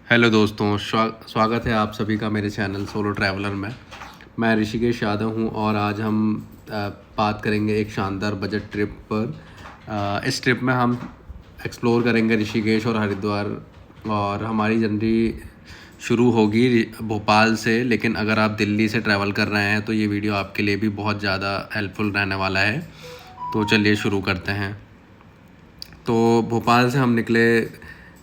Hello दोस्तों, स्वागत है आप सभी का मेरे चैनल सोलो ट्रैवलर में। मैं ऋषिकेश यादव हूं और आज हम बात करेंगे एक शानदार बजट ट्रिप पर। इस ट्रिप में हम एक्सप्लोर करेंगे ऋषिकेश और हरिद्वार और हमारी जर्नी शुरू होगी भोपाल से। लेकिन अगर आप दिल्ली से ट्रैवल कर रहे हैं तो ये वीडियो आपके लिए भी बहुत ज़्यादा हेल्पफुल रहने वाला है। तो चलिए शुरू करते हैं। तो भोपाल से हम निकले,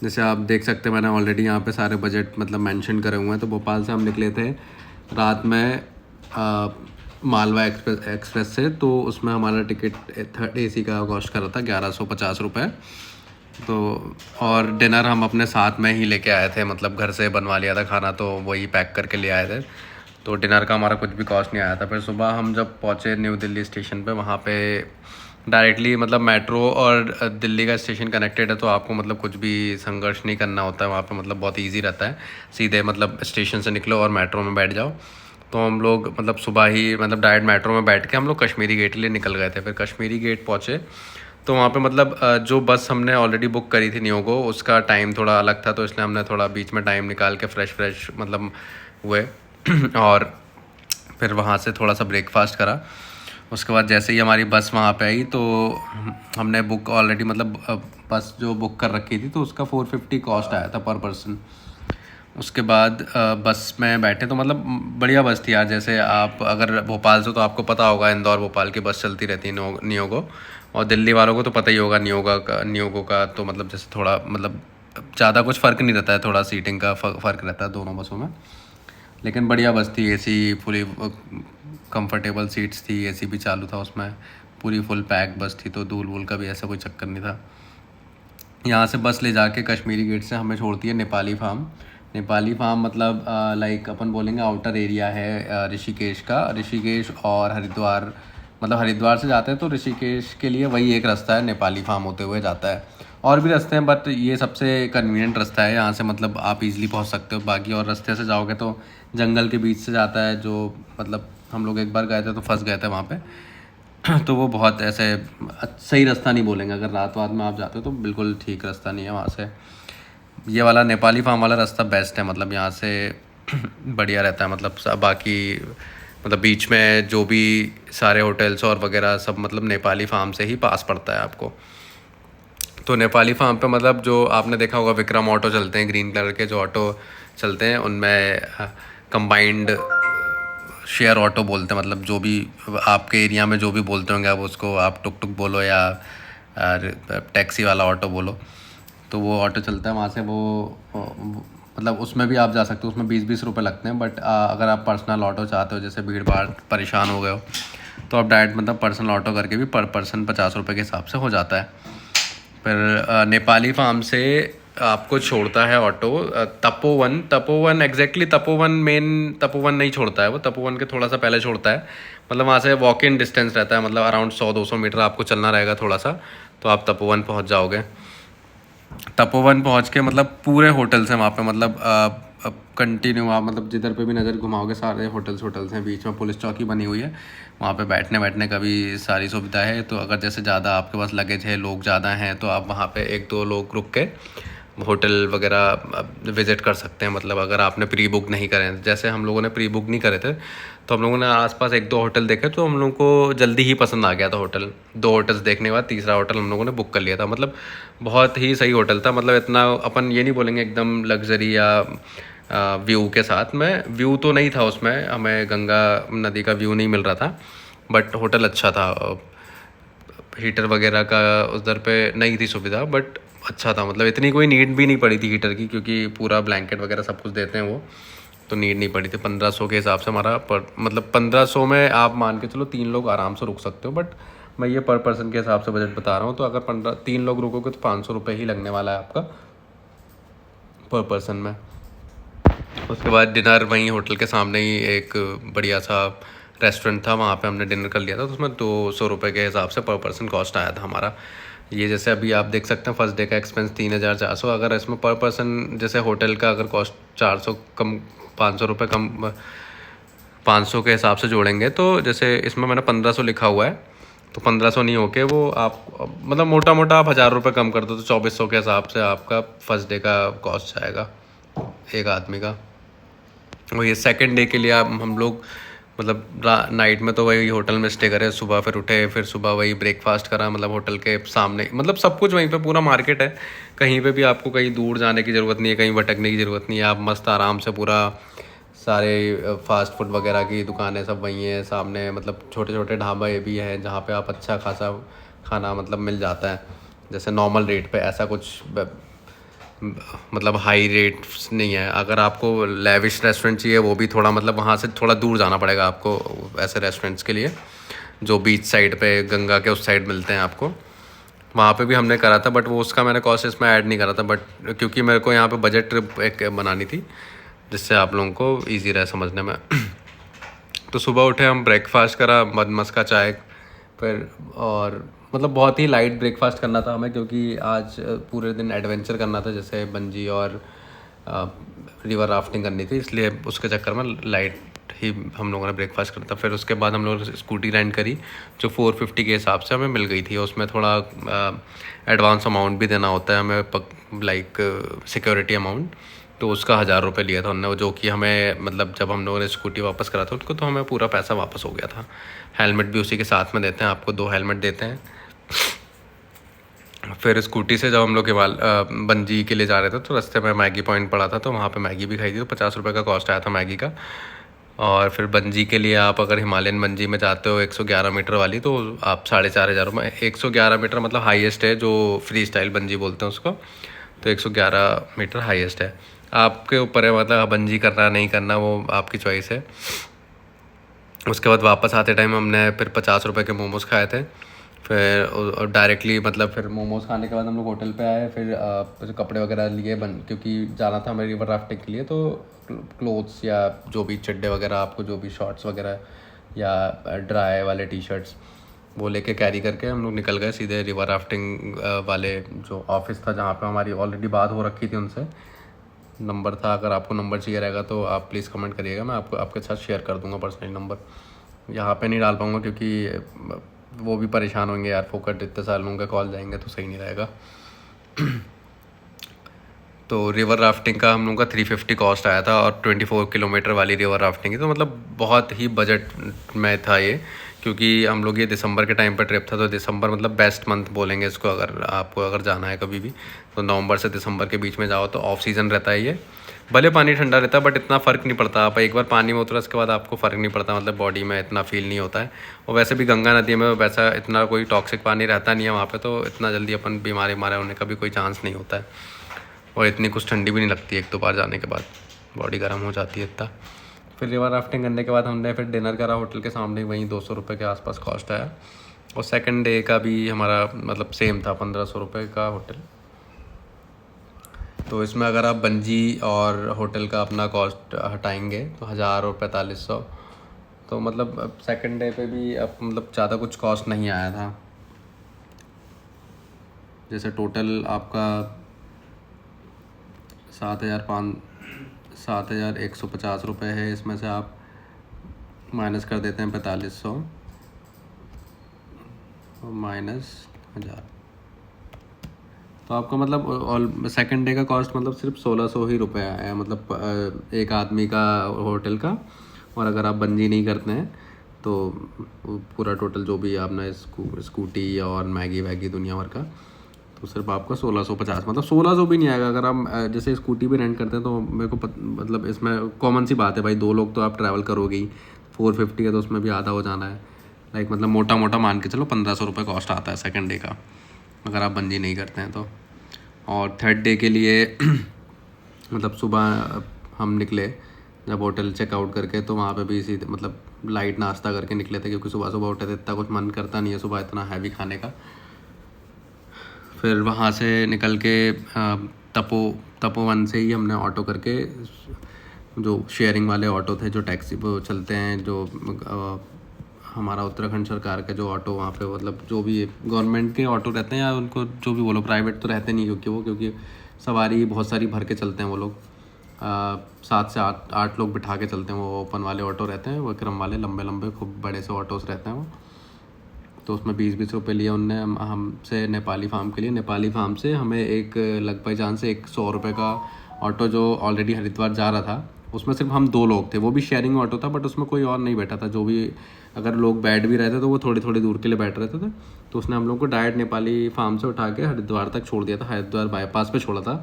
जैसे आप देख सकते हैं मैंने ऑलरेडी यहाँ पे सारे बजट मतलब मेंशन करे हुए हैं। तो भोपाल से हम निकले थे रात में मालवा एक्सप्रेस से। तो उसमें हमारा टिकट थर्ड एसी का कॉस्ट कर रहा था 1150 रुपये। तो और डिनर हम अपने साथ में ही लेके आए थे, मतलब घर से बनवा लिया था खाना, तो वही पैक करके ले आए थे। तो डिनर का हमारा कुछ भी कॉस्ट नहीं आया था। फिर सुबह हम जब पहुँचे न्यू दिल्ली स्टेशन पे, वहाँ पे डायरेक्टली मतलब मेट्रो और दिल्ली का स्टेशन कनेक्टेड है, तो आपको मतलब कुछ भी संघर्ष नहीं करना होता है वहाँ पे। मतलब बहुत इजी रहता है, सीधे मतलब स्टेशन से निकलो और मेट्रो में बैठ जाओ। तो हम लोग मतलब सुबह ही मतलब डायरेक्ट मेट्रो में बैठ के हम लोग कश्मीरी गेट के लिए निकल गए थे। फिर कश्मीरी गेट पहुँचे तो वहाँ पे मतलब जो बस हमने ऑलरेडी बुक करी थी नियोगो, उसका टाइम थोड़ा अलग था, तो इसलिए हमने थोड़ा बीच में टाइम निकाल के फ्रेश मतलब हुए और फिर वहाँ से थोड़ा सा ब्रेकफास्ट करा। उसके बाद जैसे ही हमारी बस वहाँ पे आई तो हमने बुक ऑलरेडी मतलब बस जो बुक कर रखी थी तो उसका 450 कॉस्ट आया था पर पर्सन। उसके बाद बस में बैठे तो मतलब बढ़िया बस थी यार। जैसे आप अगर भोपाल से, तो आपको पता होगा इंदौर भोपाल की बस चलती रहती है नियोगो, और दिल्ली वालों को तो पता ही होगा नियोगो का। तो मतलब जैसे थोड़ा मतलब ज़्यादा कुछ फ़र्क नहीं रहता है, थोड़ा सीटिंग का फ़र्क रहता है दोनों बसों में। लेकिन बढ़िया बस थी, एसी फुली कंफर्टेबल सीट्स थी, एसी भी चालू था उसमें, पूरी फुल पैक बस थी। तो धूल वूल का भी ऐसा कोई चक्कर नहीं था। यहाँ से बस ले जाके कश्मीरी गेट से हमें छोड़ती है नेपाली फार्म। नेपाली फार्म मतलब लाइक अपन बोलेंगे आउटर एरिया है ऋषिकेश का। ऋषिकेश और हरिद्वार, मतलब हरिद्वार से जाते हैं तो ऋषिकेश के लिए वही एक रास्ता है, नेपाली फार्म होते हुए जाता है। और भी रास्ते हैं बट ये सबसे कन्वीनियंट रास्ता है, यहाँ से मतलब आप इजीली पहुँच सकते हो। बाकी और रास्ते से जाओगे तो जंगल के बीच से जाता है, जो मतलब हम लोग एक बार गए थे तो फंस गए थे वहाँ पे। तो वो बहुत ऐसे सही रास्ता नहीं बोलेंगे। अगर रात में आप जाते हो तो बिल्कुल ठीक रास्ता नहीं है वहाँ से। ये वाला नेपाली फार्म वाला रास्ता बेस्ट है, मतलब यहाँ से बढ़िया रहता है। मतलब बाकी मतलब बीच में जो भी सारे होटल्स और वगैरह सब मतलब नेपाली फार्म से ही पास पड़ता है आपको। तो नेपाली फार्म पे मतलब जो आपने देखा होगा विक्रम ऑटो चलते हैं, ग्रीन कलर के जो ऑटो चलते हैं, उनमें कंबाइंड शेयर ऑटो बोलते हैं। मतलब जो भी आपके एरिया में जो भी बोलते होंगे आप उसको, आप टुक टुक बोलो या टैक्सी वाला ऑटो बोलो, तो वो ऑटो चलता है वहाँ से। मतलब उसमें भी आप जा सकते हो, उसमें 20-20 रुपये लगते हैं। बट अगर आप पर्सनल ऑटो चाहते हो, जैसे भीड़ भाड़ परेशान हो गए हो, तो आप डायरेक्ट मतलब पर्सनल ऑटो करके भी पर पर्सन 50 रुपये के हिसाब से हो जाता है। फिर नेपाली फार्म से आपको छोड़ता है auto Tapovan exactly Tapovan main Tapovan नहीं छोड़ता है वो, तपोवन के थोड़ा सा पहले छोड़ता है। मतलब वहाँ से वॉक इन डिस्टेंस रहता है, मतलब अराउंड 100-200 मीटर आपको चलना रहेगा थोड़ा सा, तो आप तपोवन पहुँच जाओगे। तपोवन पहुँच के मतलब पूरे होटल्स हैं वहाँ पे, मतलब कंटिन्यू आप मतलब जिधर पे भी नज़र घुमाओगे सारे होटल्स हैं। बीच में पुलिस चौकी बनी हुई है, वहाँ पे बैठने का भी सारी सुविधा है। तो अगर जैसे ज़्यादा आपके पास लगेज है, लोग ज़्यादा हैं, तो आप वहाँ पे 1-2 लोग रुक के होटल वगैरह विज़िट कर सकते हैं। मतलब अगर आपने प्री बुक नहीं करे, जैसे हम लोगों ने प्री बुक नहीं करे थे, तो हम लोगों ने आसपास 1-2 होटल देखे, तो हम लोगों को जल्दी ही पसंद आ गया था होटल। 2 होटल्स देखने के बाद तीसरा होटल हम लोगों ने बुक कर लिया था। मतलब बहुत ही सही होटल था, मतलब इतना अपन ये नहीं बोलेंगे एकदम लग्जरी या व्यू के साथ में। व्यू तो नहीं था उसमें, हमें गंगा नदी का व्यू नहीं मिल रहा था, बट होटल अच्छा था। हीटर वगैरह का उधर पे नहीं थी सुविधा, बट अच्छा था। मतलब इतनी कोई नीड भी नहीं पड़ी थी हीटर की, क्योंकि पूरा ब्लैंकेट वगैरह सब कुछ देते हैं वो, तो नीड नहीं पड़ी थी। 1500 के हिसाब से हमारा मतलब 1500 में आप मान के चलो 3 लोग आराम से रुक सकते हो। बट मैं ये पर पर्सन के हिसाब से बजट बता रहा हूँ। तो अगर 3 लोग रुकोगे तो 500 रुपये ही लगने वाला है आपका पर पर्सन में। उसके बाद डिनर वहीं होटल के सामने ही एक बढ़िया सा रेस्टोरेंट था, वहाँ पे हमने डिनर कर लिया था। तो उसमें 200 रुपये के हिसाब से पर पर्सन कॉस्ट आया था हमारा। ये जैसे अभी आप देख सकते हैं फर्स्ट डे का एक्सपेंस 3400। अगर इसमें पर पर्सन जैसे होटल का अगर कॉस्ट 400 कम 500 रुपये कम 500 के हिसाब से जोड़ेंगे, तो जैसे इसमें मैंने 1500 लिखा हुआ है, तो 1500 नहीं होके वो आप मतलब मोटा आप 1000 रुपये कम कर दो तो 2400 के हिसाब से आपका फर्स्ट डे का कॉस्ट आएगा। एक आदमी का। और ये सेकंड डे के लिए आप हम लोग मतलब नाइट में तो वही होटल में स्टे करे, सुबह फिर उठे, फिर सुबह वही ब्रेकफास्ट करा, मतलब होटल के सामने, मतलब सब कुछ वहीं पे, पूरा मार्केट है। कहीं पे भी आपको कहीं दूर जाने की ज़रूरत नहीं है, कहीं भटकने की ज़रूरत नहीं है। आप मस्त आराम से पूरा सारे फास्ट फूड वगैरह की दुकानें सब वहीं हैं सामने, मतलब छोटे छोटे ढाबे भी हैं जहाँ पे आप अच्छा खासा खाना मतलब मिल जाता है, जैसे नॉर्मल रेट पे। ऐसा कुछ मतलब हाई रेट्स नहीं है। अगर आपको लेविश रेस्टोरेंट चाहिए, वो भी थोड़ा मतलब वहाँ से थोड़ा दूर जाना पड़ेगा आपको ऐसे रेस्टोरेंट्स के लिए, जो बीच साइड पे गंगा के उस साइड मिलते हैं आपको। वहाँ पे भी हमने करा था, बट वो उसका मैंने कॉस्ट इसमें ऐड नहीं करा था, बट क्योंकि मेरे को यहाँ पे बजट ट्रिप एक बनानी थी जिससे आप लोगों को ईजी रहे समझने में। तो सुबह उठे, हम ब्रेकफास्ट करा, मद मस्का चाय, फिर और मतलब बहुत ही लाइट ब्रेकफास्ट करना था हमें, क्योंकि आज पूरे दिन एडवेंचर करना था, जैसे बंजी और रिवर राफ्टिंग करनी थी, इसलिए उसके चक्कर में लाइट ही हम लोगों ने ब्रेकफास्ट करा था। फिर उसके बाद हम लोगों ने स्कूटी रेंट करी, जो 450 के हिसाब से हमें मिल गई थी। उसमें थोड़ा एडवांस अमाउंट भी देना होता है हमें, लाइक सिक्योरिटी अमाउंट, तो उसका 1000 रुपये लिया था उन्होंने, जो कि हमें मतलब जब हम लोगों ने स्कूटी वापस करा था उनको, तो हमें पूरा पैसा वापस हो गया था। हेलमेट भी उसी के साथ में देते हैं आपको, 2 हेलमेट देते हैं। फिर स्कूटी से जब हम लोग बंजी के लिए जा रहे थे, तो रास्ते में मैगी पॉइंट पड़ा था, तो वहाँ पे मैगी भी खाई थी, तो 50 रुपये का कॉस्ट आया था मैगी का। और फिर बंजी के लिए आप अगर हिमालयन बंजी में जाते हो 111 मीटर वाली, तो आप 4500 रुपये। 111 मीटर मतलब हाईएस्ट है, जो फ्री स्टाइल बंजी बोलते हैं उसको, तो 111 मीटर हाईएस्ट है। आपके ऊपर है, मतलब बंजी करना नहीं करना वो आपकी चॉइस है। उसके बाद वापस आते टाइम हमने फिर 50 रुपये के मोमोज़ खाए थे। फिर डायरेक्टली मतलब फिर मोमोज़ खाने के बाद हम लोग होटल पे आए। फिर कपड़े वगैरह लिए क्योंकि जाना था हमें रिवर राफ्टिंग के लिए, तो क्लोथ्स या जो भी चड्डे वगैरह, आपको जो भी शॉर्ट्स वगैरह या ड्राई वाले टी शर्ट्स, वो लेके कैरी करके हम लोग निकल गए सीधे रिवर राफ्टिंग वाले जो ऑफिस था, जहाँ पे हमारी ऑलरेडी बात हो रखी थी उनसे। नंबर था, अगर आपको नंबर चाहिए रहेगा तो आप प्लीज़ कमेंट करिएगा, मैं आपको आपके साथ शेयर कर दूंगा पर्सनली नंबर। यहाँ पे नहीं डाल पाऊँगा क्योंकि वो भी परेशान होंगे यार, फोकट इतने सारे लोगों के कॉल जाएंगे तो सही नहीं रहेगा। तो रिवर राफ्टिंग का हम लोगों का 350 कॉस्ट आया था, और 24 किलोमीटर वाली रिवर राफ्टिंग की, तो मतलब बहुत ही बजट में था ये। क्योंकि हम लोग ये दिसंबर के टाइम पर ट्रिप था, तो दिसंबर मतलब बेस्ट मंथ बोलेंगे इसको, अगर आपको अगर जाना है कभी भी, तो नवंबर से दिसंबर के बीच में जाओ, तो ऑफ सीज़न रहता है ये। भले पानी ठंडा रहता है, बट इतना फ़र्क नहीं पड़ता। आप एक बार पानी में उतरा, उसके बाद आपको फ़र्क नहीं पड़ता, मतलब बॉडी में इतना फील नहीं होता है। और वैसे भी गंगा नदी में वैसा इतना कोई टॉक्सिक पानी रहता नहीं है वहाँ पे, तो इतना जल्दी अपन बीमारी होने का भी कोई चांस नहीं होता है। और इतनी कुछ ठंडी भी नहीं लगती, एक दो बार जाने के बाद बॉडी गर्म हो जाती है इतना। फिर रिवर राफ्टिंग करने के बाद हमने फिर डिनर करा होटल के सामने, वहीं 200 रुपये के आसपास कॉस्ट आया। और सेकंड डे का भी हमारा मतलब सेम था, 1500 रुपये का होटल। तो इसमें अगर आप बंजी और होटल का अपना कॉस्ट हटाएंगे तो 1000 और 4500, तो मतलब सेकंड डे पे भी अब मतलब ज़्यादा कुछ कॉस्ट नहीं आया था। जैसे टोटल आपका 7,150 है, इसमें से आप माइनस कर देते हैं 4500 माइनस 1000, तो आपका मतलब सेकंड डे का कॉस्ट मतलब सिर्फ 1600 ही रुपये आया, मतलब एक आदमी का होटल का। और अगर आप बंजी नहीं करते हैं तो पूरा टोटल जो भी आपने स्कूटी और मैगी वैगी दुनिया भर का, तो सिर्फ आपका 1650, मतलब 1600 भी नहीं आएगा। अगर हम जैसे स्कूटी भी रेंट करते हैं, तो मेरे को मतलब इसमें कॉमन सी बात है भाई, 2 लोग तो आप ट्रैवल करोगे ही, 450 है तो उसमें भी आधा हो जाना है। लाइक मतलब मोटा मोटा मान के चलो 1500 रुपये कॉस्ट आता है सेकंड डे का, अगर आप बंजी नहीं करते हैं तो। और थर्ड डे के लिए मतलब सुबह हम निकले जब होटल चेकआउट करके, तो वहाँ पे भी इसी मतलब लाइट नाश्ता करके निकले थे, क्योंकि सुबह सुबह उठे थे, इतना कुछ मन करता नहीं है सुबह इतना हैवी खाने का। फिर वहाँ से निकल के तपोवन से ही हमने ऑटो करके, जो शेयरिंग वाले ऑटो थे, जो टैक्सी वो चलते हैं, जो हमारा उत्तराखंड सरकार के जो ऑटो वहाँ पे, मतलब जो भी गवर्नमेंट के ऑटो रहते हैं, या उनको जो भी बोलो, प्राइवेट तो रहते नहीं, क्योंकि सवारी बहुत सारी भर के चलते हैं वो लोग। 7 से 8 लोग बिठा के चलते हैं, वो ओपन वाले ऑटो रहते हैं, विक्रम वाले, लंबे लंबे खूब बड़े से ऑटोस रहते हैं वो। तो उसमें 20-20 रुपये लिए उनने हमसे नेपाली फार्म के लिए। नेपाली फार्म से हमें एक लग बाई चांस से 100 रुपये का ऑटो जो ऑलरेडी हरिद्वार जा रहा था, उसमें सिर्फ हम 2 लोग थे। वो भी शेयरिंग ऑटो था, बट उसमें कोई और नहीं बैठा था। जो भी अगर लोग बैठ भी रहे थे तो वो थोड़ी थोड़ी दूर के लिए बैठ रहे थे। तो उसने हम लोग को डायरेक्ट नेपाली फार्म से उठा के हरिद्वार तक छोड़ दिया था। हरिद्वार बाईपास पे छोड़ा था।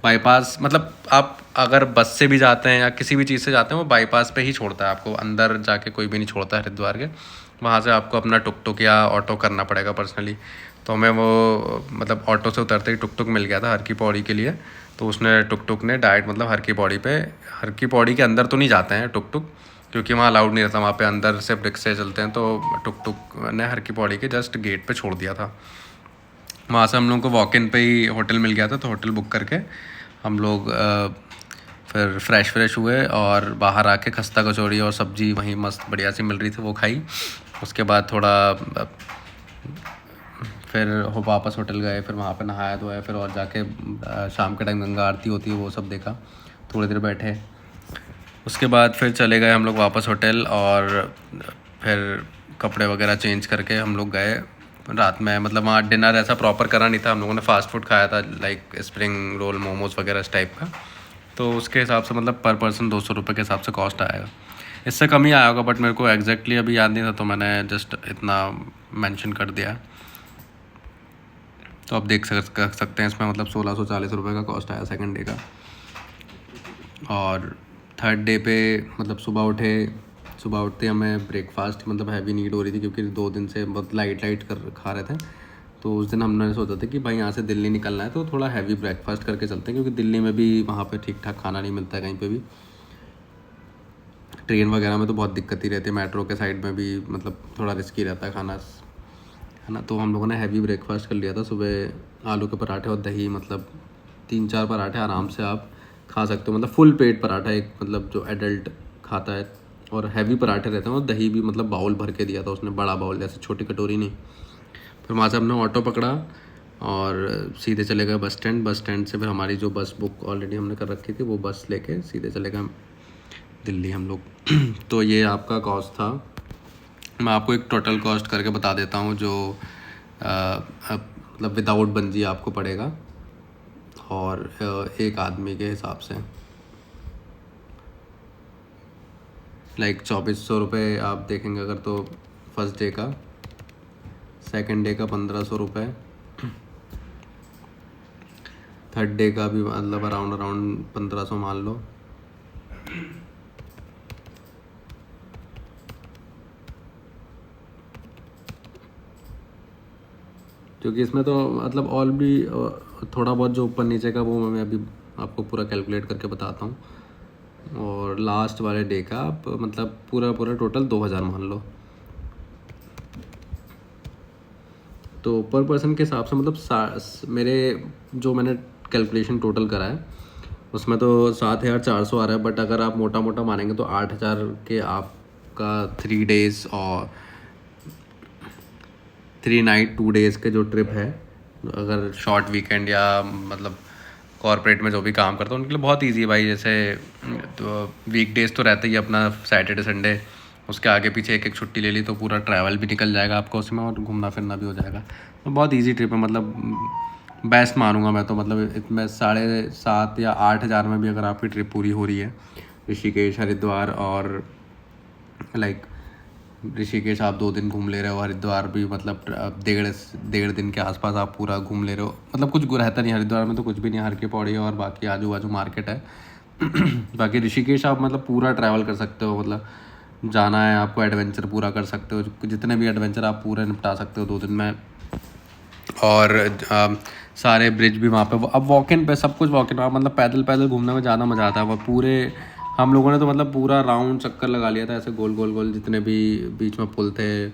बाईपास मतलब आप अगर बस से भी जाते हैं या किसी भी चीज़ से जाते हैं, वो बाईपास पे ही छोड़ता है आपको, अंदर जाके कोई भी नहीं छोड़ता हरिद्वार के। वहाँ से आपको अपना टुक टुक या ऑटो करना पड़ेगा पर्सनली। तो हमें वो मतलब ऑटो से उतरते ही टुक टुक मिल गया था हर की पौड़ी के लिए। तो उसने टुक टुक ने डायरेक्ट मतलब हर की पौड़ी के अंदर तो नहीं जाते हैं टुक टुक, क्योंकि वहाँ अलाउड नहीं रहता। वहाँ पे अंदर सिर्फ रिक्शे चलते हैं। तो टुक टुक ने हर की पौड़ी के जस्ट गेट पे छोड़ दिया था। वहाँ से हम लोग को वॉक इन पे ही होटल मिल गया था। तो होटल बुक करके हम लोग फिर फ्रेश हुए और बाहर आके खस्ता कचौड़ी और सब्ज़ी वहीं मस्त बढ़िया सी मिल रही थी, वो खाई। उसके बाद थोड़ा फिर वापस होटल गए, फिर वहाँ पे नहाया धोया, फिर और जाके शाम के टाइम गंगा आरती होती है वो सब देखा, थोड़ी देर बैठे। उसके बाद फिर चले गए हम लोग वापस होटल और फिर कपड़े वगैरह चेंज करके हम लोग गए रात में। मतलब वहाँ डिनर ऐसा प्रॉपर करा नहीं था, हम लोगों ने फ़ास्ट फूड खाया था, लाइक स्प्रिंग रोल, मोमोज़ वगैरह इस टाइप का। तो उसके हिसाब से मतलब पर पर्सन 200 रुपये के हिसाब से कॉस्ट आएगा। इससे कम ही आया होगा, बट मेरे को एग्जैक्टली अभी याद नहीं था, तो मैंने जस्ट इतना मेंशन कर दिया। तो आप देख सकते हैं इसमें मतलब 1640 रुपये का कॉस्ट आया सेकंड डे का। और थर्ड डे पे मतलब सुबह उठते हमें ब्रेकफास्ट मतलब हैवी नीड हो रही थी, क्योंकि 2 दिन से बहुत लाइट कर खा रहे थे। तो उस दिन हमने सोचा था कि भाई यहाँ से दिल्ली निकलना है तो थोड़ा हैवी ब्रेकफास्ट करके चलते हैं, क्योंकि दिल्ली में भी वहाँ पे ठीक ठाक खाना नहीं मिलता है कहीं पे भी। ट्रेन वगैरह में तो बहुत दिक्कत ही रहती है, मेट्रो के साइड में भी मतलब थोड़ा रिस्की रहता है खाना, है ना। तो हम लोगों ने हैवी ब्रेकफास्ट कर लिया था। सुबह आलू के पराठे और दही, मतलब 3-4 पराठे आराम से आप खा सकते हो, मतलब फुल पेट पराठा एक, मतलब जो एडल्ट खाता है। और हैवी पराठे रहते हैं, और दही भी मतलब बाउल भर के दिया था उसने, बड़ा बाउल, जैसे छोटी कटोरी नहीं। फिर वहाँ से हमने ऑटो पकड़ा और सीधे चले गए बस स्टैंड से फिर हमारी जो बस बुक ऑलरेडी हमने कर रखी थी, वो बस लेके सीधे चले गए दिल्ली हम लोग। तो ये आपका कॉस्ट था। मैं आपको एक टोटल कॉस्ट करके बता देता हूँ, जो मतलब विदाउट बंजी आपको पड़ेगा और एक आदमी के हिसाब से लाइक 2400 रुपये आप देखेंगे अगर, तो फर्स्ट डे का। सेकंड डे का 1500 रुपये। थर्ड डे का भी मतलब अराउंड 1500 मान लो। क्योंकि इसमें तो मतलब और भी थोड़ा बहुत जो ऊपर नीचे का वो मैं अभी आपको पूरा कैलकुलेट करके बताता हूँ। और लास्ट वाले डे का आप मतलब पूरा टोटल 2000 मान लो। तो पर पर्सन के हिसाब से मतलब मेरे जो मैंने कैलकुलेशन टोटल करा है उसमें तो 7400 आ रहा है। बट अगर आप मोटा मानेंगे तो 8000 के आपका 3 डेज़ और 3 नाइट 2 डेज़ के जो ट्रिप है, अगर शॉर्ट वीकेंड या मतलब कॉर्पोरेट में जो भी काम करता है उनके लिए बहुत इजी है भाई। जैसे तो वीकडेज़ तो रहता ही अपना, सैटरडे संडे, उसके आगे पीछे एक छुट्टी ले ली तो पूरा ट्रैवल भी निकल जाएगा आपका उसमें, और घूमना फिरना भी हो जाएगा। तो बहुत इजी ट्रिप है, मतलब बेस्ट मानूंगा मैं तो। मतलब इसमें 7.5 या 8 हज़ार में भी अगर आपकी ट्रिप पूरी हो रही है ऋषिकेश हरिद्वार, और लाइक ऋषिकेश आप 2 दिन घूम ले रहे हो, हरिद्वार भी मतलब 1.5 दिन के आसपास आप पूरा घूम ले रहे हो। मतलब कुछ रहता नहीं हरिद्वार में, तो कुछ भी नहीं, हर की पौड़ी और बाकी आजू बाजू मार्केट है। बाकी ऋषिकेश आप मतलब पूरा ट्रैवल कर सकते हो, मतलब जाना है आपको, एडवेंचर पूरा कर सकते हो, जितने भी एडवेंचर आप पूरे निपटा सकते हो 2 दिन में। और सारे ब्रिज भी वहाँ पे, अब वॉक इन पे सब कुछ वॉक इन, मतलब पैदल घूमने में ज़्यादा मज़ा आता है। वो पूरे हम लोगों ने तो मतलब पूरा राउंड चक्कर लगा लिया था, ऐसे गोल जितने भी बीच में पुल थे,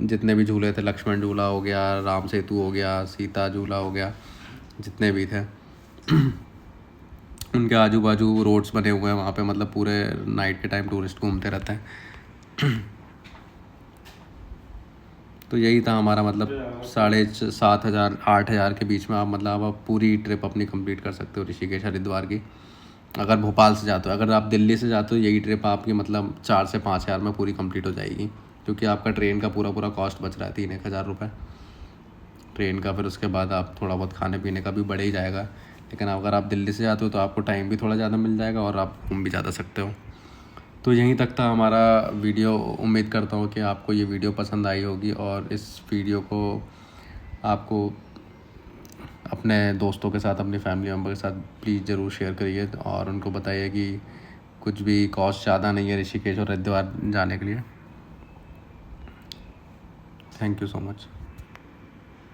जितने भी झूले थे, लक्ष्मण झूला हो गया, राम सेतु हो गया, सीता झूला हो गया, जितने भी थे उनके आजू बाजू रोड्स बने हुए हैं वहाँ पे, मतलब पूरे नाइट के टाइम टूरिस्ट घूमते रहते हैं। तो यही था हमारा, मतलब 7,500 8,000 के बीच में आप मतलब आप पूरी ट्रिप अपनी कंप्लीट कर सकते हो ऋषिकेश हरिद्वार की। अगर भोपाल से जाते हो, अगर आप दिल्ली से जाते हो, यही ट्रिप आपकी मतलब 4 से 5 हज़ार में पूरी कंप्लीट हो जाएगी क्योंकि आपका ट्रेन का पूरा कॉस्ट बच रहा है 3-1 हज़ार रुपये ट्रेन का। फिर उसके बाद आप थोड़ा बहुत खाने पीने का भी बढ़ ही जाएगा। लेकिन अगर आप दिल्ली से जाते हो तो आपको टाइम भी थोड़ा ज़्यादा मिल जाएगा और आप घूम भी ज़्यादा सकते हो। तो यहीं तक था हमारा वीडियो। उम्मीद करता हूँ कि आपको ये वीडियो पसंद आई होगी, और इस वीडियो को आपको अपने दोस्तों के साथ, अपनी फैमिली मेम्बर के साथ प्लीज़ ज़रूर शेयर करिए और उनको बताइए कि कुछ भी कॉस्ट ज़्यादा नहीं है ऋषिकेश और हरिद्वार जाने के लिए। Thank you so much.